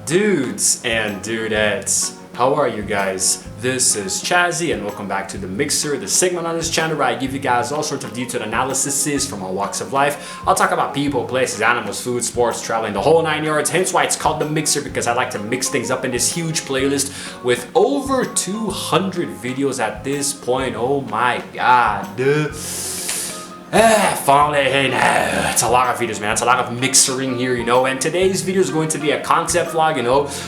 Dudes and dudettes, how are you guys? This is Chazzy and welcome back to The Mixer, the segment on this channel where I give you guys all sorts of detailed analyses from all walks of life. I'll talk about people, places, animals, food, sports, traveling, the whole 9 yards, hence why it's called The Mixer, because I like to mix things up in this huge playlist with over 200 videos at this point. Oh my god. It's a lot of videos, man. It's a lot of mixering here, and today's video is going to be a concept vlog,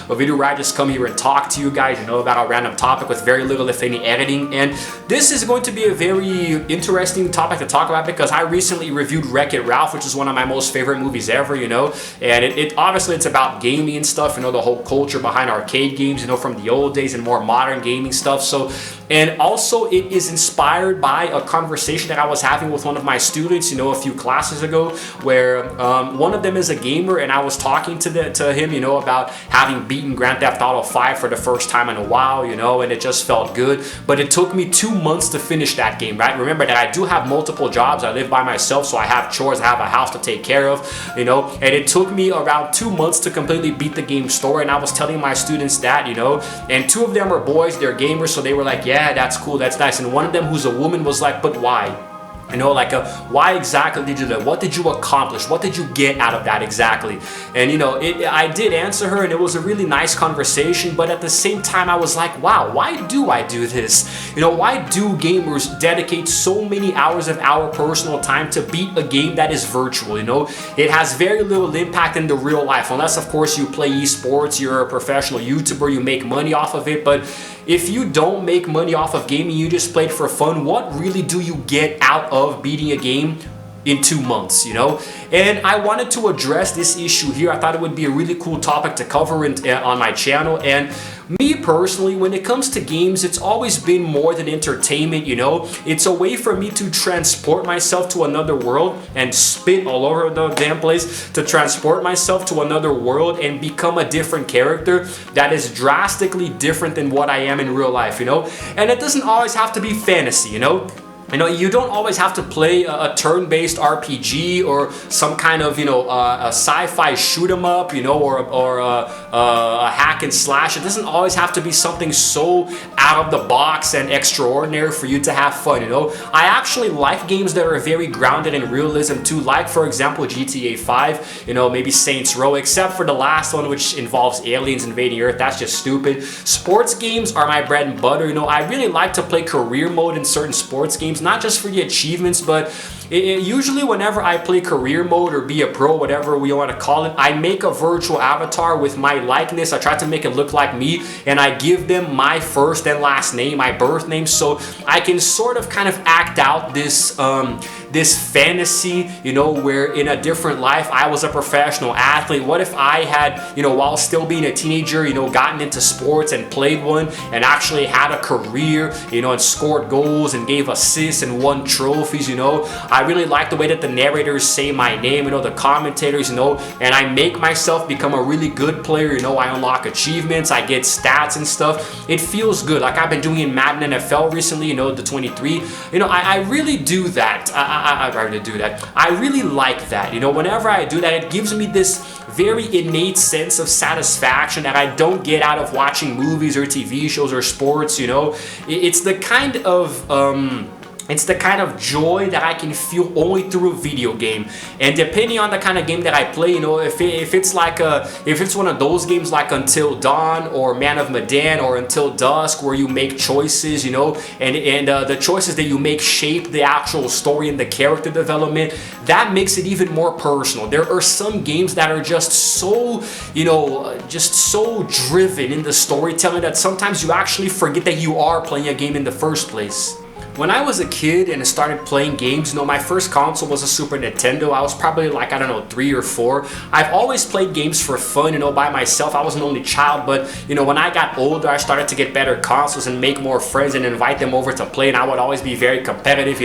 a video where I just come here and talk to you guys, about a random topic with very little, if any, editing. And this is going to be a very interesting topic to talk about because I recently reviewed Wreck-It Ralph, which is one of my most favorite movies ever, and it obviously it's about gaming and stuff, the whole culture behind arcade games, from the old days and more modern gaming stuff. So, and also it is inspired by a conversation that I was having with one of my students, a few classes ago, where one of them is a gamer, and I was talking to him, about having beaten Grand Theft Auto 5 for the first time in a while, and it just felt good. But it took me 2 months to finish that game, right? Remember that I do have multiple jobs. I live by myself, so I have chores, I have a house to take care of, and it took me around 2 months to completely beat the game story. And I was telling my students that, and two of them are boys, they're gamers, so they were like, yeah, that's cool, that's nice. And one of them, who's a woman, was like, but why? Why exactly did you do that? What did you accomplish? What did you get out of that exactly? And I did answer her, and it was a really nice conversation, but at the same time I was like, wow, why do I do this? Why do gamers dedicate so many hours of our personal time to beat a game that is virtual? It has very little impact in the real life, unless of course you play esports, you're a professional YouTuber, you make money off of it. But if you don't make money off of gaming, you just play it for fun, what really do you get out of beating a game in 2 months, And I wanted to address this issue here. I thought it would be a really cool topic to cover on my channel. And me personally, when it comes to games, it's always been more than entertainment, It's a way for me to transport myself to another world and spit all over the damn place, to transport myself to another world and become a different character that is drastically different than what I am in real life, And it doesn't always have to be fantasy, you don't always have to play a turn-based RPG or some kind of, a sci-fi shoot-'em up, or a hack and slash. It doesn't always have to be something so out of the box and extraordinary for you to have fun, I actually like games that are very grounded in realism too, like, for example, GTA 5, maybe Saints Row, except for the last one, which involves aliens invading Earth. That's just stupid. Sports games are my bread and butter, I really like to play career mode in certain sports games, not just for the achievements, but usually whenever I play career mode or be a pro, whatever we want to call it, I make a virtual avatar with my likeness. I try to make it look like me, and I give them my first and last name, my birth name, so I can sort of kind of act out this this fantasy, where in a different life I was a professional athlete. What if I had, while still being a teenager, gotten into sports and played one and actually had a career, and scored goals and gave assists and won trophies, I really like the way that the narrators say my name, the commentators, and I make myself become a really good player, I unlock achievements, I get stats and stuff. It feels good, like I've been doing in Madden NFL recently, the 23. I really do that. I really do that. I really like that. Whenever I do that, it gives me this very innate sense of satisfaction that I don't get out of watching movies or TV shows or sports. It's the kind of it's the kind of joy that I can feel only through a video game. And depending on the kind of game that I play, if it's one of those games like Until Dawn or Man of Medan or Until Dusk, where you make choices, and the choices that you make shape the actual story and the character development, that makes it even more personal. There are some games that are just so, just so driven in the storytelling that sometimes you actually forget that you are playing a game in the first place. When I was a kid and started playing games, my first console was a Super Nintendo. I was probably like, I don't know, 3 or 4. I've always played games for fun, by myself. I was an only child, but, when I got older, I started to get better consoles and make more friends and invite them over to play, and I would always be very competitive,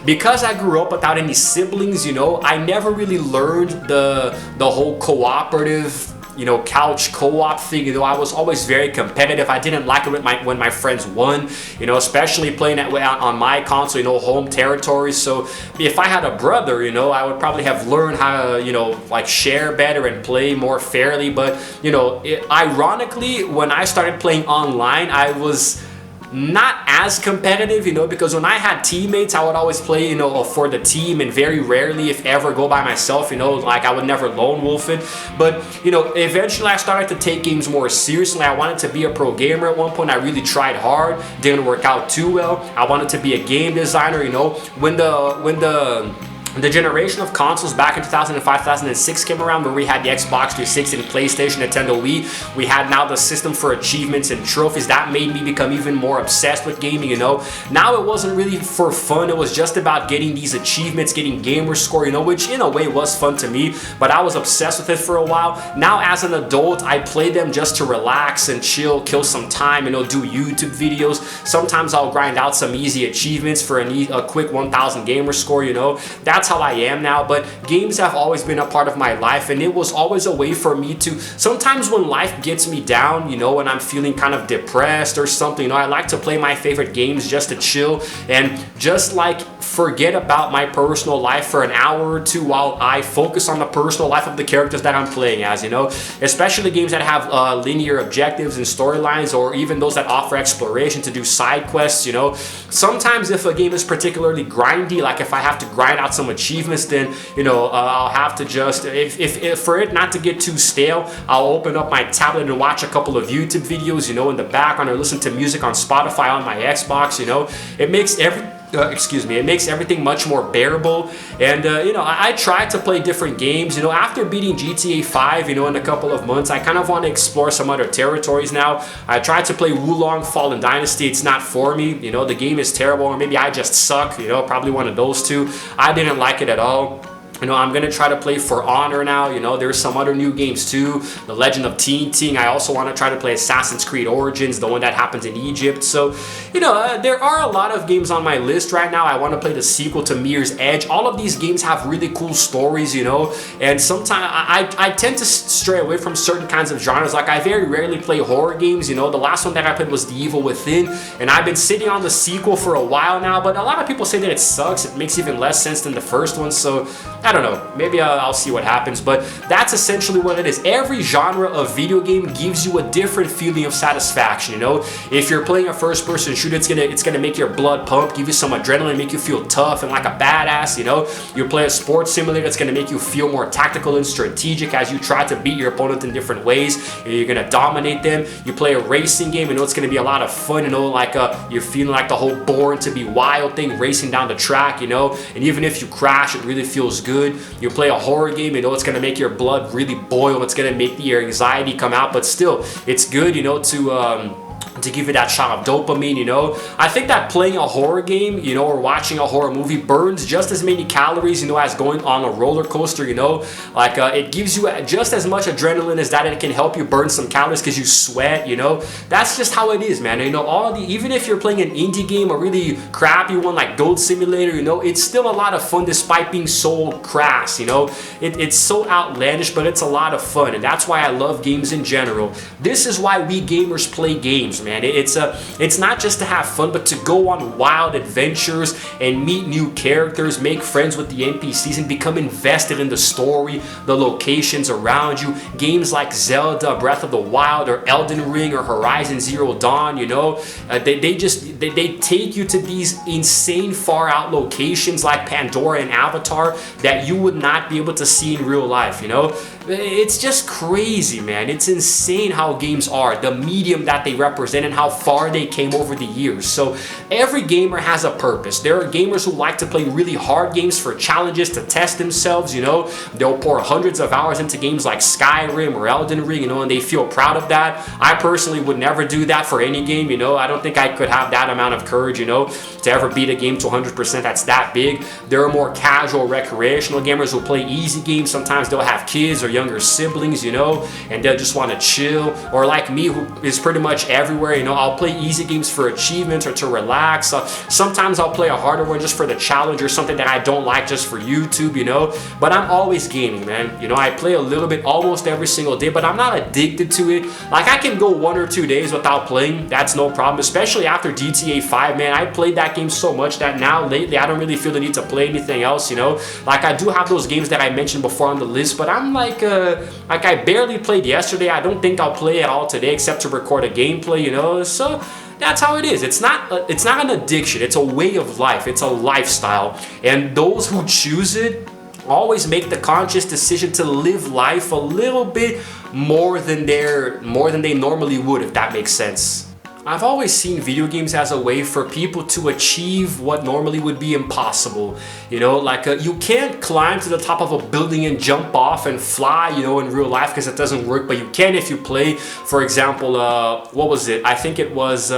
Because I grew up without any siblings, I never really learned the whole cooperative you know, couch co-op thing. You know, I was always very competitive. I didn't like it when my friends won, you know, especially playing that way on my console, you know, home territory. So if I had a brother, you know, I would probably have learned how to, you know, like share better and play more fairly. But, you know, ironically, when I started playing online, I was not as competitive, you know, because when I had teammates, I would always play, you know, for the team, and very rarely, if ever, go by myself, you know, like I would never lone wolf it. But, you know, eventually I started to take games more seriously. I wanted to be a pro gamer at one point. I really tried hard, didn't work out too well. I wanted to be a game designer, you know, when the generation of consoles back in 2005, 2006 came around, where we had the Xbox 360 and PlayStation, Nintendo Wii. We had now the system for achievements and trophies. That made me become even more obsessed with gaming, you know. Now it wasn't really for fun. It was just about getting these achievements, getting gamer score, you know, which in a way was fun to me, but I was obsessed with it for a while. Now as an adult, I play them just to relax and chill, kill some time, you know, do YouTube videos. Sometimes I'll grind out some easy achievements for a quick 1000 gamer score, you know. That's how I am now. But games have always been a part of my life, and it was always a way for me to, sometimes when life gets me down, you know, when I'm feeling kind of depressed or something, you know, I like to play my favorite games just to chill and just like forget about my personal life for an hour or two while I focus on the personal life of the characters that I'm playing as, you know, especially games that have linear objectives and storylines, or even those that offer exploration to do side quests, you know. Sometimes if a game is particularly grindy, like if I have to grind out some achievements, then, you know, I'll have to just, if for it not to get too stale, I'll open up my tablet and watch a couple of YouTube videos, you know, in the background, or listen to music on Spotify on my Xbox, you know. It makes it makes everything much more bearable. And you know, I try to play different games. You know, after beating GTA 5, you know, in a couple of months, I kind of want to explore some other territories now. I tried to play Wulong Fallen Dynasty. It's not for me. You know, the game is terrible, or maybe I just suck. You know, probably one of those two. I didn't like it at all. You know, I'm gonna try to play For Honor now. You know, there's some other new games too. The Legend of Teen Ting. I also want to try to play Assassin's Creed Origins, the one that happens in Egypt. So, you know, there are a lot of games on my list right now. I want to play the sequel to Mirror's Edge. All of these games have really cool stories, you know, and sometimes I tend to stray away from certain kinds of genres. Like, I very rarely play horror games, you know. The last one that I played was The Evil Within, and I've been sitting on the sequel for a while now, but a lot of people say that it sucks. It makes even less sense than the first one, so I don't know. Maybe I'll see what happens, but that's essentially what it is. Every genre of video game gives you a different feeling of satisfaction, you know. If you're playing a first-person shooter, it's gonna make your blood pump, give you some adrenaline, make you feel tough and like a badass, you know. You play a sports simulator, it's gonna make you feel more tactical and strategic as you try to beat your opponent in different ways. You're gonna dominate them. You play a racing game, you know, it's gonna be a lot of fun, you know, like you're feeling like the whole Born to Be Wild thing, racing down the track, you know, and even if you crash, it really feels good. You play a horror game, you know, it's gonna make your blood really boil, it's gonna make your anxiety come out, but still, it's good, you know, to give you that shot of dopamine, you know. I think that playing a horror game, you know, or watching a horror movie burns just as many calories, you know, as going on a roller coaster, you know. Like, it gives you just as much adrenaline as that, and it can help you burn some calories because you sweat, you know. That's just how it is, man. You know, even if you're playing an indie game, a really crappy one like Goat Simulator, you know, it's still a lot of fun despite being so crass, you know. It's so outlandish, but it's a lot of fun, and that's why I love games in general. This is why we gamers play games, man. It's not just to have fun, but to go on wild adventures and meet new characters, make friends with the NPCs, and become invested in the story, the locations around you. Games like Zelda, Breath of the Wild, or Elden Ring, or Horizon Zero Dawn, you know, they take you to these insane far out locations like Pandora and Avatar that you would not be able to see in real life, you know. It's just crazy, man. It's insane how games are, the medium that they represent, and how far they came over the years. So every gamer has a purpose. There are gamers who like to play really hard games for challenges to test themselves, you know. They'll pour hundreds of hours into games like Skyrim or Elden Ring, you know, and they feel proud of that. I personally would never do that for any game, you know. I don't think I could have that amount of courage, you know, to ever beat a game to 100% that's that big. There are more casual, recreational gamers who play easy games. Sometimes they'll have kids or younger siblings, you know, and they'll just want to chill. Or like me, who is pretty much everywhere, you know, I'll play easy games for achievements or to relax. Sometimes I'll play a harder one just for the challenge or something that I don't like just for YouTube, you know. But I'm always gaming, man. You know, I play a little bit almost every single day, but I'm not addicted to it. Like, I can go 1 or 2 days without playing. That's no problem, especially after GTA 5, man. I played that game so much that now lately I don't really feel the need to play anything else, you know. Like, I do have those games that I mentioned before on the list, but I'm like I barely played yesterday. I don't think I'll play at all today except to record a gameplay, you know. So that's how it is. It's not an addiction. It's a way of life. It's a lifestyle. And those who choose it always make the conscious decision to live life a little bit more than they normally would, if that makes sense. I've always seen video games as a way for people to achieve what normally would be impossible. You know, like you can't climb to the top of a building and jump off and fly, you know, in real life, because it doesn't work, but you can if you play, for example, what was it? I think it was,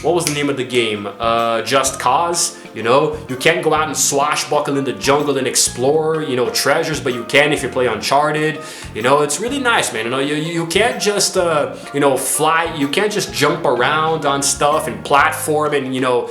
what was the name of the game? Just Cause. You know, you can't go out and swashbuckle in the jungle and explore, you know, treasures, but you can if you play Uncharted. You know, it's really nice, man. You know, you can't just, you know, fly. You can't just jump around on stuff and platform and, you know,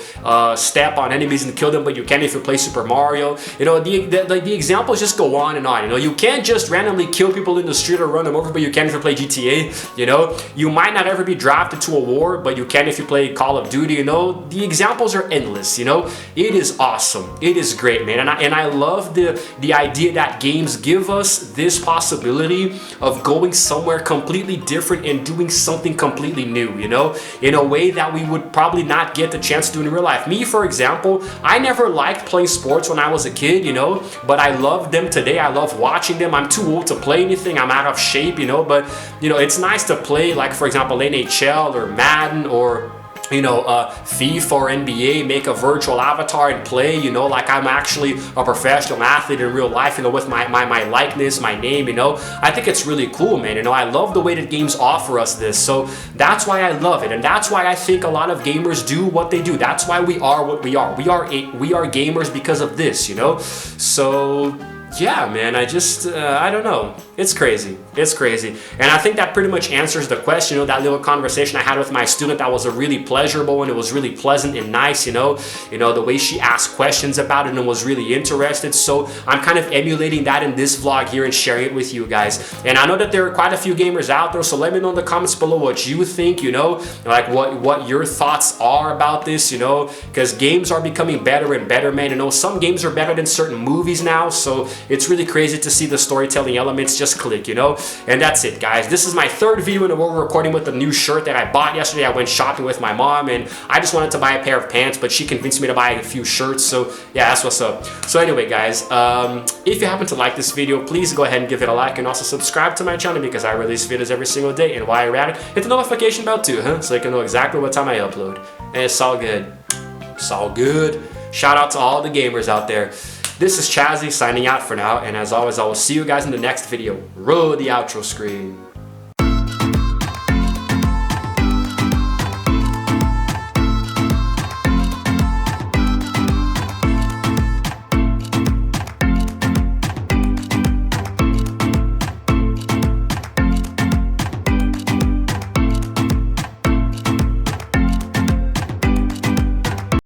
step on enemies and kill them, but you can if you play Super Mario. You know, the examples just go on and on. You know, you can't just randomly kill people in the street or run them over, but you can if you play GTA. You know, you might not ever be drafted to a war, but you can if you play Call of Duty. You know, the examples are endless. You know, it is awesome. It is great, man. And I love the idea that games give us this possibility of going somewhere completely different and doing something completely new, you know, in a way that we would probably not get the chance to do in real life. Me, for example, I never liked playing sports when I was a kid, you know, but I love them today. I love watching them. I'm too old to play anything. I'm out of shape, you know, but, you know, it's nice to play, like, for example, NHL or Madden or, you know, FIFA or NBA, make a virtual avatar and play, you know, like I'm actually a professional athlete in real life, you know, with my likeness, my name, you know. I think it's really cool, man. You know, I love the way that games offer us this. So that's why I love it. And that's why I think a lot of gamers do what they do. That's why we are what we are. We are gamers because of this, you know. So yeah, man, I just, I don't know. It's crazy. It's crazy. And I think that pretty much answers the question, you know, that little conversation I had with my student, that was a really pleasurable one. It was really pleasant and nice, you know, the way she asked questions about it and was really interested. So I'm kind of emulating that in this vlog here and sharing it with you guys. And I know that there are quite a few gamers out there, so let me know in the comments below what you think, you know, like what your thoughts are about this, you know, because games are becoming better and better, man. You know, some games are better than certain movies now, so it's really crazy to see the storytelling elements just click, you know. And that's it, guys. This is my third video in a row recording with the new shirt that I bought yesterday. I went shopping with my mom and I just wanted to buy a pair of pants, but she convinced me to buy a few shirts. So yeah, that's what's up. So anyway, guys, if you happen to like this video, please go ahead and give it a like and also subscribe to my channel, because I release videos every single day. And while you're at it, hit the notification bell too, huh? So you can know exactly what time I upload. And it's all good. It's all good. Shout out to all the gamers out there. This is Chazzy signing out for now, and as always, I will see you guys in the next video. Roll the outro screen.